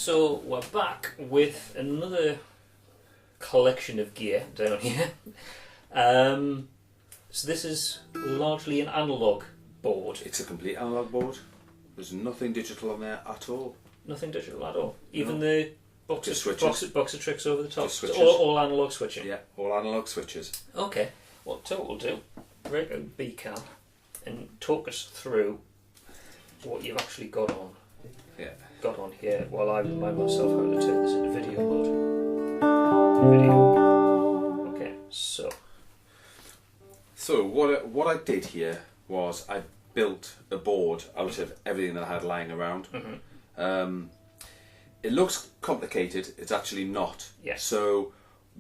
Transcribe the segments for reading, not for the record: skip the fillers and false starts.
So we're back with another collection of gear down here. So this is largely an analogue board. It's a complete analogue board. There's nothing digital on there at all. Nothing digital at all. Even the box of tricks over the top. Just switches. All analogue switching. Yeah, all analogue switches. Okay. What we'll do, break a B-cam and talk us through what you've actually got on. Yeah. Got on here while I remind myself how to turn this into video mode. Video. Okay, so what I did here was I built a board out of everything that I had lying around. Mm-hmm. It looks complicated. It's actually not. Yeah. So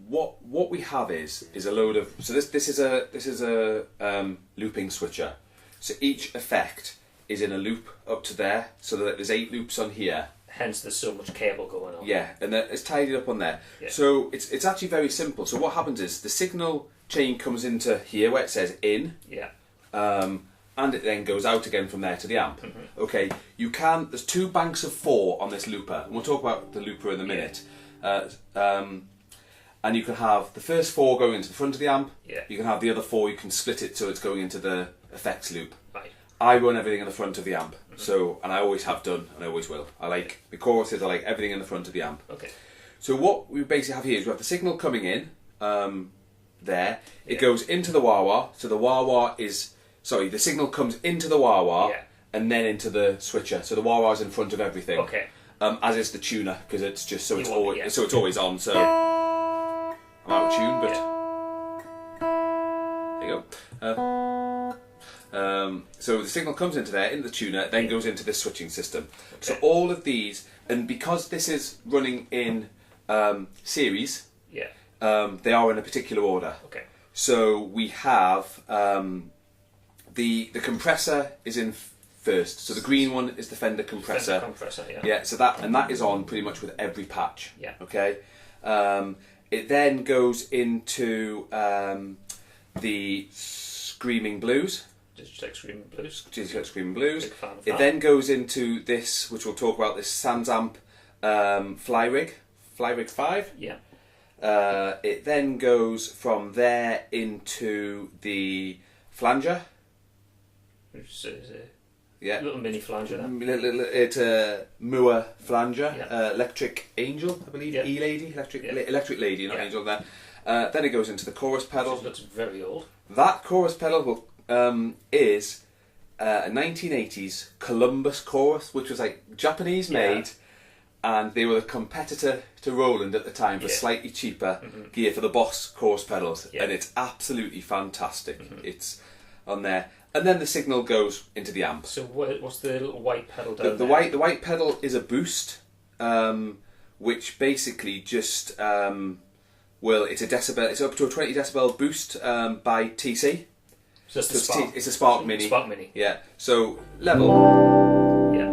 what we have is a load of this is a looping switcher. So each effect is in a loop up to there, so that there's 8 loops on here. Hence there's so much cable going on. Yeah, and it's tidied up on there. Yeah. So it's actually very simple. So what happens is the signal chain comes into here where it says in. Yeah. And it then goes out again from there to the amp. Mm-hmm. Okay, there's 2 banks of 4 on this looper, and we'll talk about the looper in a minute. And you can have the first 4 going into the front of the amp. Yeah. You can have the other 4, you can split it so it's going into the effects loop. Right. I run everything in the front of the amp, and I always have done, and I always will. I like the choruses, I like everything in the front of the amp. Okay. So what we basically have here is we have the signal coming in, there. It Yeah. goes into the wah-wah, so the wah-wah is... Sorry, the signal comes into the wah-wah, Yeah. and then into the switcher. So the wah-wah is in front of everything. Okay. As is the tuner, because it's just so it's want it, always yeah. so it's always on. So I'm out of tune, but there you go. So the signal comes into there, into the tuner, then goes into this switching system. Okay. So all of these, and because this is running in series, Yeah. they are in a particular order. Okay. So we have the compressor is in first. So the green one is the Fender compressor. Compressor, yeah. Yeah. So that is on pretty much with every patch. Yeah. Okay. It then goes into the Screaming Blues. Digitech Screaming Blues. Digitech Screaming Blues. Big fan of It that. then goes into this, which we'll talk about, this Sansamp Flyrig 5. Yeah. It then goes from there into the flanger. Which is a Yeah. little mini flanger there. It's a Moore flanger, Yeah. Electric Angel, I believe. Yeah. E-Lady, Electric Lady, not Yeah. Angel there. Then it goes into the chorus pedal. Which looks very old. That chorus pedal is a 1980s Columbus chorus, which was like Japanese made, and they were a competitor to Roland at the time for Yeah. slightly cheaper gear for the Boss chorus pedals, Yeah. and it's absolutely fantastic. It's on there, and then the signal goes into the amp. So what's the little white pedal down The there? white pedal is a boost, which basically just it's a decibel. It's up to a 20 decibel boost by TC. So that's the Spark. It's a Spark Mini. Spark Mini. Yeah. So level. Yeah.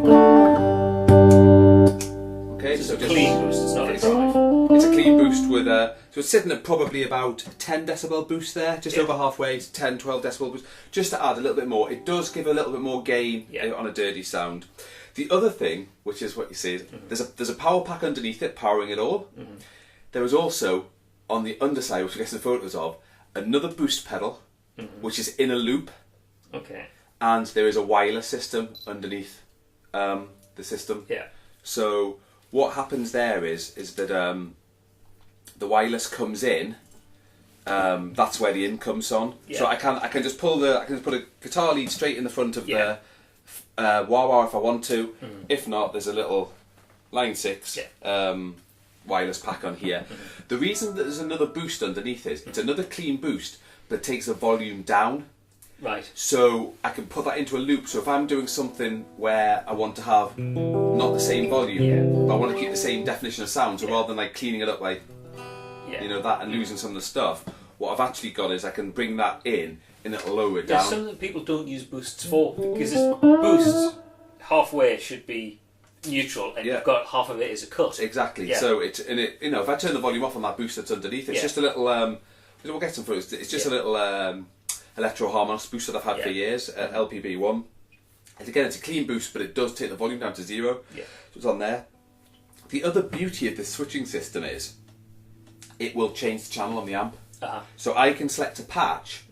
Okay. So So it's a just clean boost, it's not a it's- drive. It's a clean boost with so it's sitting at probably about 10 decibel boost there, just Yeah. over halfway. It's 10, 12 decibel boost, just to add a little bit more. It does give a little bit more gain on a dirty sound. The other thing, which is what you see, is there's a power pack underneath it powering it all. There is also on the underside, which we get some photos of, another boost pedal, which is in a loop, Okay. and there is a wireless system underneath the system. Yeah. So what happens there is that the wireless comes in. That's where the in comes on. Yeah. So I can just put a guitar lead straight in the front of Yeah. the wah-wah if I want to. If not, there's a little line 6 wireless pack on here. The reason that there's another boost underneath is it's another clean boost, but it takes the volume down. Right. So I can put that into a loop. So if I'm doing something where I want to have not the same volume, but I want to keep the same definition of sound, so rather than like cleaning it up like that and losing some of the stuff, what I've actually got is I can bring that in and it'll lower it There's down. something that people don't use boosts for, because boosts halfway should be neutral, and you've got half of it is a cut. Exactly. Yeah. So if I turn the volume off on that boost that's underneath, it's just a little. We'll get some photos. It's just a little electro harmonics boost that I've had for years. LPB1. And again, it's a clean boost, but it does take the volume down to 0. Yeah. So it's on there. The other beauty of this switching system is it will change the channel on the amp. So I can select a patch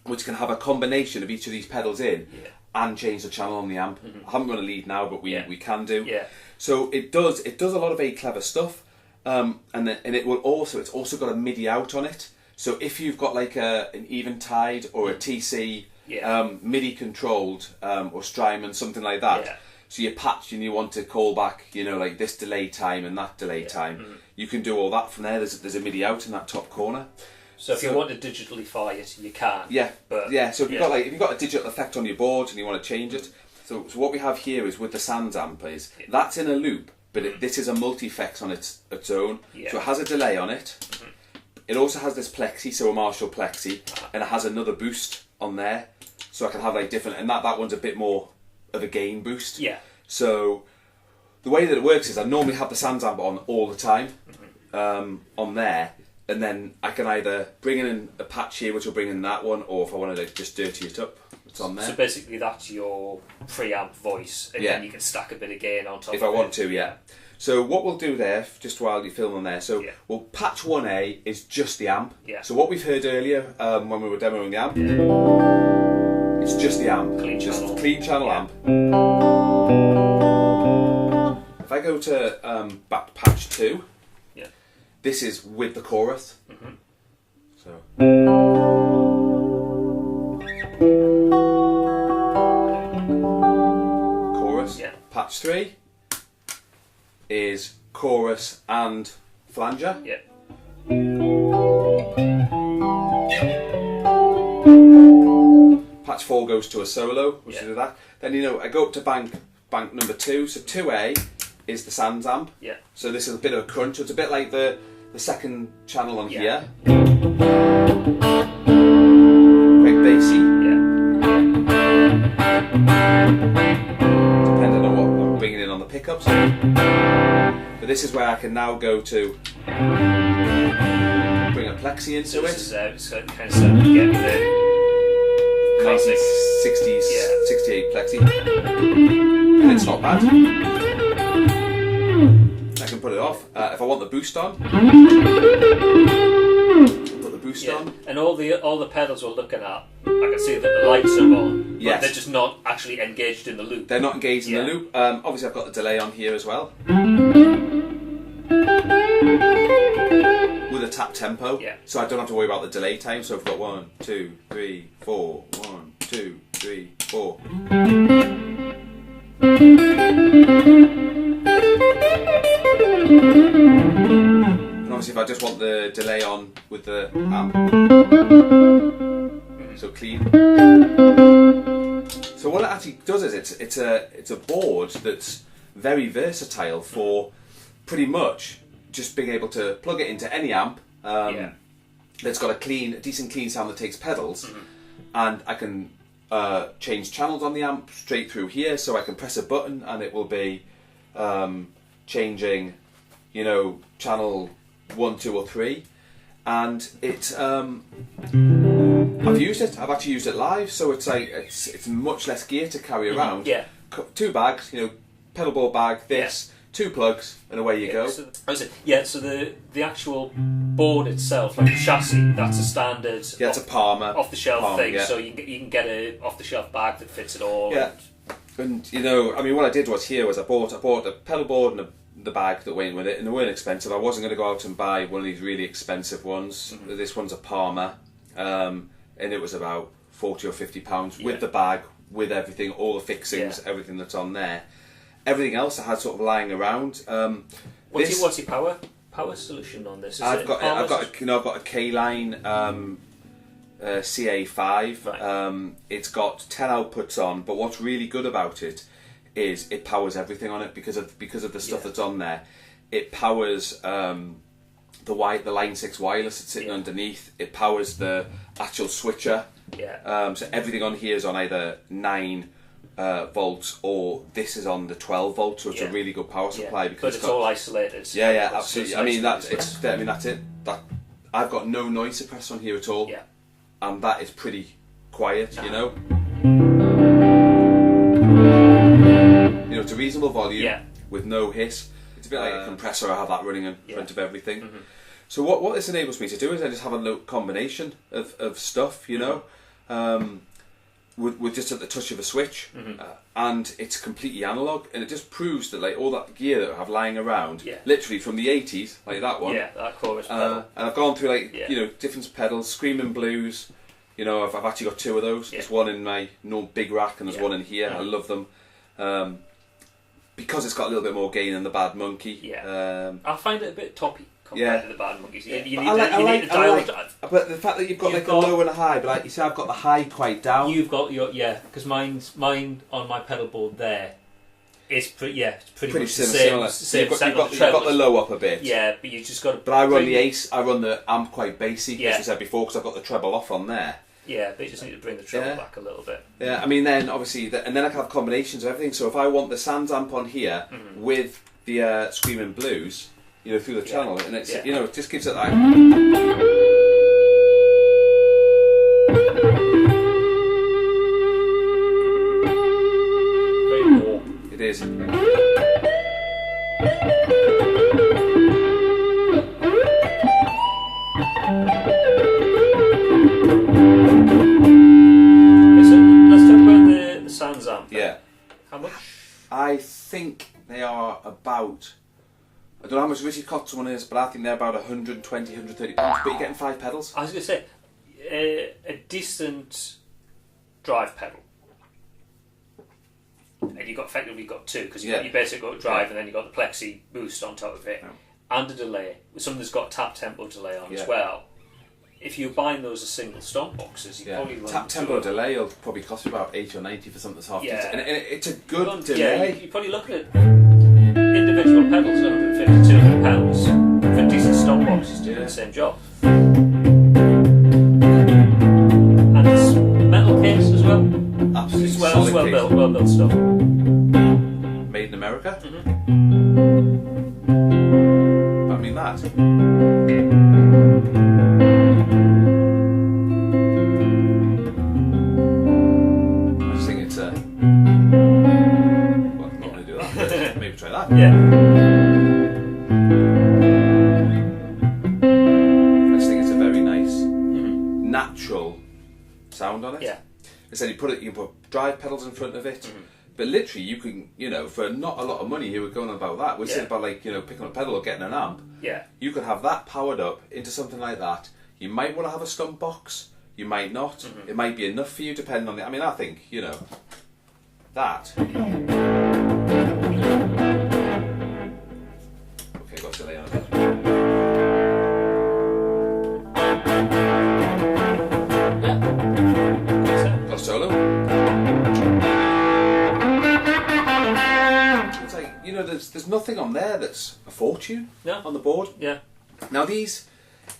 which can have a combination of each of these pedals in and change the channel on the amp. I haven't got a lead now, but we can do. So it does a lot of very clever stuff, and it will also, it's also got a MIDI out on it. So if you've got like an Eventide or a TC MIDI controlled or Strymon, something like that. So you patch and you want to call back, you know, like this delay time and that delay time. You can do all that from there. There's a MIDI out in that top corner. So if you want to digitally it, you can. So if you've got if you've got a digital effect on your board and you want to change it. So what we have here is with the Sans amp is that's in a loop, but this is a multi-effects on its own. So it has a delay on it. It also has this plexi, so a Marshall plexi, and it has another boost on there. So I can have like different, and that one's a bit more of a gain boost. So the way that it works is I normally have the Sans amp on all the time on there, and then I can either bring in a patch here which will bring in that one, or if I want to like, just dirty it up, it's on there. So basically that's your preamp voice, and then you can stack a bit of gain on top of it. If I want to, So what we'll do there, just while you're filming there, so well, patch 1A is just the amp. So what we've heard earlier when we were demoing the amp, it's just the amp. Clean channel amp. If I go to back to patch 2, this is with the chorus. So. Chorus. Patch 3 is chorus and flanger. Patch 4 goes to a solo, which is that. Then I go up to bank number 2. So 2A is the Sans amp. So this is a bit of a crunch. So it's a bit like the second channel on here. Quite bassy. Depending on what I'm bringing in on the pickups. But this is where I can now go to bring a plexi into it. This is so kind of starting to get the classic 60s, 68 plexi. And it's not bad. I can put it off. If I want the boost on, put the boost on. And all the pedals we're looking at, I can see that the lights are on, but they're just not actually engaged in the loop. They're not engaged in the loop. Obviously I've got the delay on here as well. With a tap tempo, so I don't have to worry about the delay time. So I've got 1, 2, 3, 4, 1, 2, 3, 4. And obviously if I just want the delay on with the amp, so clean. So what it actually does is it's a board that's very versatile for pretty much just being able to plug it into any amp that's got a decent clean sound that takes pedals, and I can change channels on the amp straight through here. So I can press a button and it will be changing, channel 1, 2 or 3, and it's I've used it. I've actually used it live, so it's like it's much less gear to carry around. 2 bags, pedal board bag, this. 2 plugs and away you go. So the actual board itself, like the chassis, that's a standard. It's a Palmer off-the-shelf thing. So you can get a off-the-shelf bag that fits it all. And what I did was I bought a pedal board and the bag that went with it, and they weren't expensive. I wasn't going to go out and buy one of these really expensive ones. This one's a Palmer, and it was about £40 or £50 with the bag, with everything, all the fixings, everything that's on there. Everything else I had sort of lying around. What's your power solution on this? I've got a K-Line CA5. It's got 10 outputs on, but what's really good about it is it powers everything on it because of the stuff that's on there. It powers the Line 6 wireless that's sitting underneath. It powers the actual switcher. So everything on here is on either 9 volts, or this is on the 12 volts, so it's a really good power supply because it's all isolated. Absolutely. That's it. I've got no noise suppressor on here at all, and that is pretty quiet. It's a reasonable volume with no hiss. It's a bit like a compressor. I have that running in front of everything. Mm-hmm. So what this enables me to do is I just have a little combination of stuff, you know, with just at the touch of a switch, and it's completely analog, and it just proves that like all that gear that I have lying around, literally from the 80s, like that one, that chorus pedal, and I've gone through like you know different pedals, Screaming Blues. You know, I've actually got 2 of those. There's one in my big rack, and there's one in here. I love them. Because it's got a little bit more gain than the Bad Monkey. I find it a bit toppy compared to the Bad Monkeys. You need to dial but the fact that you've got like a low and a high, but like you say, I've got the high quite down. You've got your because mine on my pedal board there is pretty much similar. Same You've got the low up a bit. Yeah, but you just got to. But I run the Ace. I run the amp quite bassy, as I said before, because I've got the treble off on there. Yeah, but you just need to bring the treble back a little bit. Yeah, I mean, then obviously, and then I can have combinations of everything. So if I want the Sans amp on here with the Screaming Blues, you know, through the channel, and it's you know, it just gives it that. Very warm. It is. Sans amp. Yeah. How much? I think they are about. I don't know how much Richard Cott's one is, but I think they're about 120, 130 pounds. But you're getting 5 pedals. I was going to say a decent drive pedal, and you got effectively got 2 because you basically got drive and then you got the Plexi boost on top of it, and a delay. Something that's got tap tempo delay on as well. If you're buying those as single stomp boxes, you probably run tap tempo delay will probably cost you about 80 or 90 for something that's half decent. And it's a good delay. Yeah, you probably look at individual pedals at 150, 200 pounds for decent stomp boxes doing the same job. And it's metal case as well. Absolutely. It's well built stuff. Made in America. I mean that. Try that. Yeah. I just think it's a very nice, natural sound on it. Yeah. I said you can put drive pedals in front of it, but literally you can, you know, for not a lot of money, here we're going about that. We're saying about like, you know, picking up a pedal or getting an amp. Yeah. You could have that powered up into something like that. You might want to have a stump box. You might not. It might be enough for you, depending on the. I mean, I think, you know, that. Okay, got a delay on it. Yeah. Got a solo. It's like, you know, there's nothing on there that's a fortune on the board. Yeah. Now this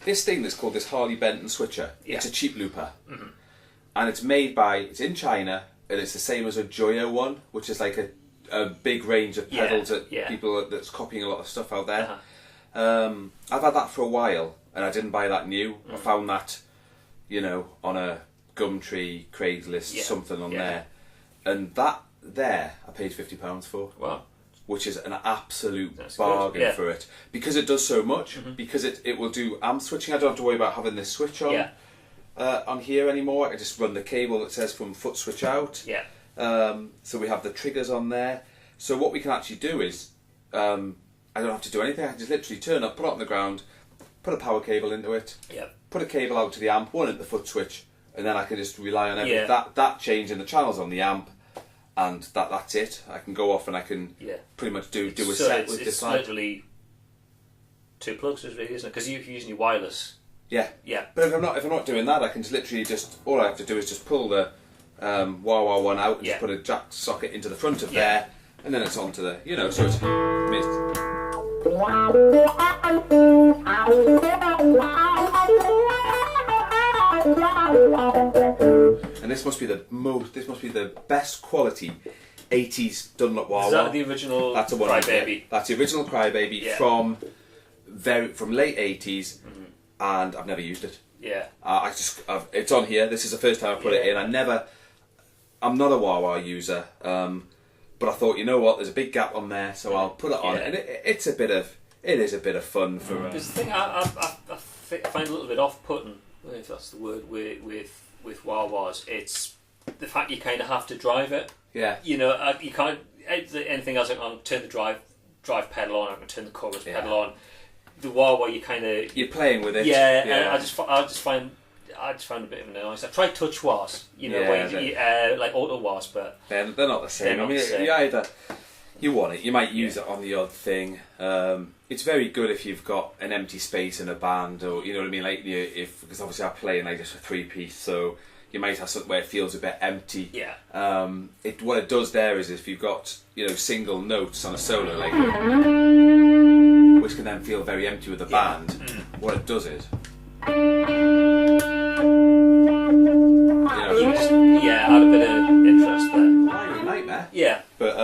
thing that's called this Harley Benton switcher, it's a cheap looper, and it's in China, and it's the same as a Joyo one, which is like a big range of pedals that people that's copying a lot of stuff out there. I've had that for a while, and I didn't buy that new. I found that, you know, on a Gumtree, Craigslist, something on there, and that there I paid £50 for. Wow. Which is an absolute bargain for it, because it does so much. Because it will do amp switching. I don't have to worry about having this switch on on here anymore. I just run the cable that says from foot switch out. So we have the triggers on there. So what we can actually do is, I don't have to do anything. I can just literally turn up, put it on the ground, put a power cable into it, put a cable out to the amp, one at the foot switch, and then I can just rely on that change in the channels on the amp. And that's it. I can go off and I can pretty much do a set with this line. It's literally 2 plugs, really, isn't it? Because you're using your wireless. Yeah. But if I'm not doing that, I can just literally all I have to do is just pull the wah-wah one out and just put a jack socket into the front of there, and then it's onto the, you know, so it's missed. And this must be the best quality 80s Dunlop wah-wah. Is that the original Crybaby? That's the original Crybaby from late 80s, and I've never used it. It's on here. This is the first time I put it in. I'm not a wah-wah user, but I thought, you know what, there's a big gap on there, so I'll put it on, and it is a bit of fun for. Because the thing I find a little bit off-putting, if that's the word, with Wah-Wahs, it's the fact you kind of have to drive it. Yeah. You know, you can't. Anything else, I can turn the drive pedal on, I can turn the chorus pedal on. The Wah-Wah, you're playing with it. Yeah, and I just find a bit of an annoyance. I tried touch wahs, like auto wahs, but they're not the same. You want it, you might use it on the odd thing. It's very good if you've got an empty space in a band, or you know what I mean. Like because obviously I play in like just a 3-piece, so you might have something where it feels a bit empty. Yeah. What it does there is if you've got single notes on a solo, like which can then feel very empty with the band. What it does is. Add a bit of interest there. You're a nightmare. Yeah. But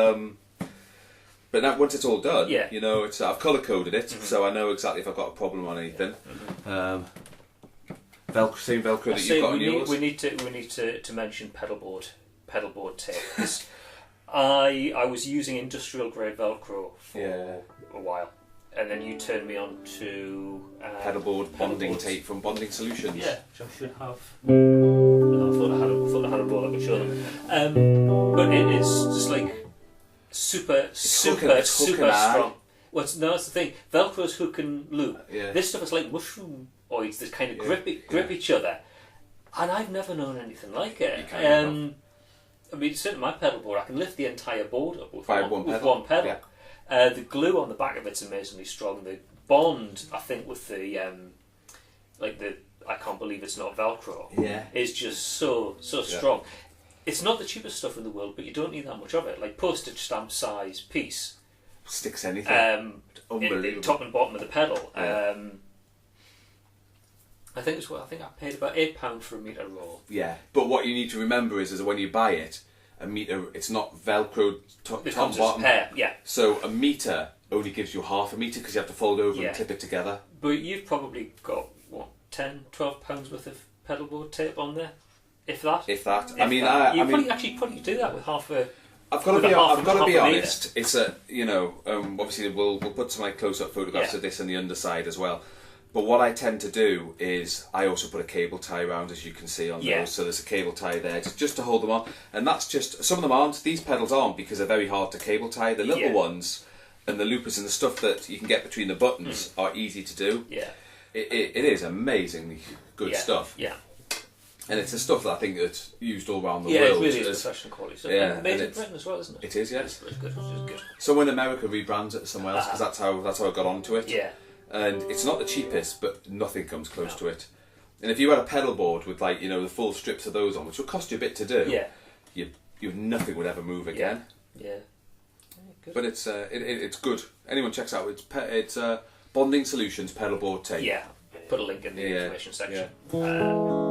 now once it's all done, Yeah. I've colour coded it, so I know exactly if I've got a problem on anything. Same Velcro that you've got on yours. We need to mention pedal board tape. 'Cause I was using industrial grade Velcro for a while, and then you turned me on to pedalboard bonding tape from Bonding Solutions. Yeah, which I should have. I thought I had a roll I could show them. But it is just like super strong. Well, that's the thing. Velcro's hook and loop. Yeah. This stuff is like mushroomoids that kind of grip each other, and I've never known anything like it. I mean, certainly my pedal board, I can lift the entire board up with one pedal. Yeah. The glue on the back of it's amazingly strong. The bond, I think, with the I can't believe it's not Velcro. Yeah. Is just so strong. It's not the cheapest stuff in the world, but you don't need that much of it. Like postage stamp size piece. Sticks anything. Unbelievable. Top and bottom of the pedal. Yeah. I think I paid about £8 for a metre roll. Yeah, but what you need to remember is that when you buy it, a metre, it's not Velcro top and bottom. Pair, yeah. So a metre only gives you half a metre because you have to fold over and clip it together. But you've probably got £10-12 worth of pedal board tape on there, if that. You probably do that with half a. I've got to be honest. It's obviously we'll put some close-up photographs of this on the underside as well. But what I tend to do is I also put a cable tie around, as you can see on those. So there's a cable tie there just to hold them on, and that's just some of them aren't. These pedals aren't because they're very hard to cable tie. The little ones and the loopers and the stuff that you can get between the buttons are easy to do. Yeah, it is amazingly good stuff. Yeah. And it's the stuff that I think that's used all around the world. Yeah, it really is professional quality stuff. Yeah, made in Britain as well, isn't it? It is, yes. It's good. Someone in America rebrands it somewhere else because that's how I got onto it. Yeah. And it's not the cheapest, but nothing comes close to it. And if you had a pedal board with the full strips of those on, which would cost you a bit to do, nothing would ever move again. Yeah. Good. But it's good. Anyone checks out it's Bonding Solutions pedal board tape. Yeah. Put a link in the information section. Yeah.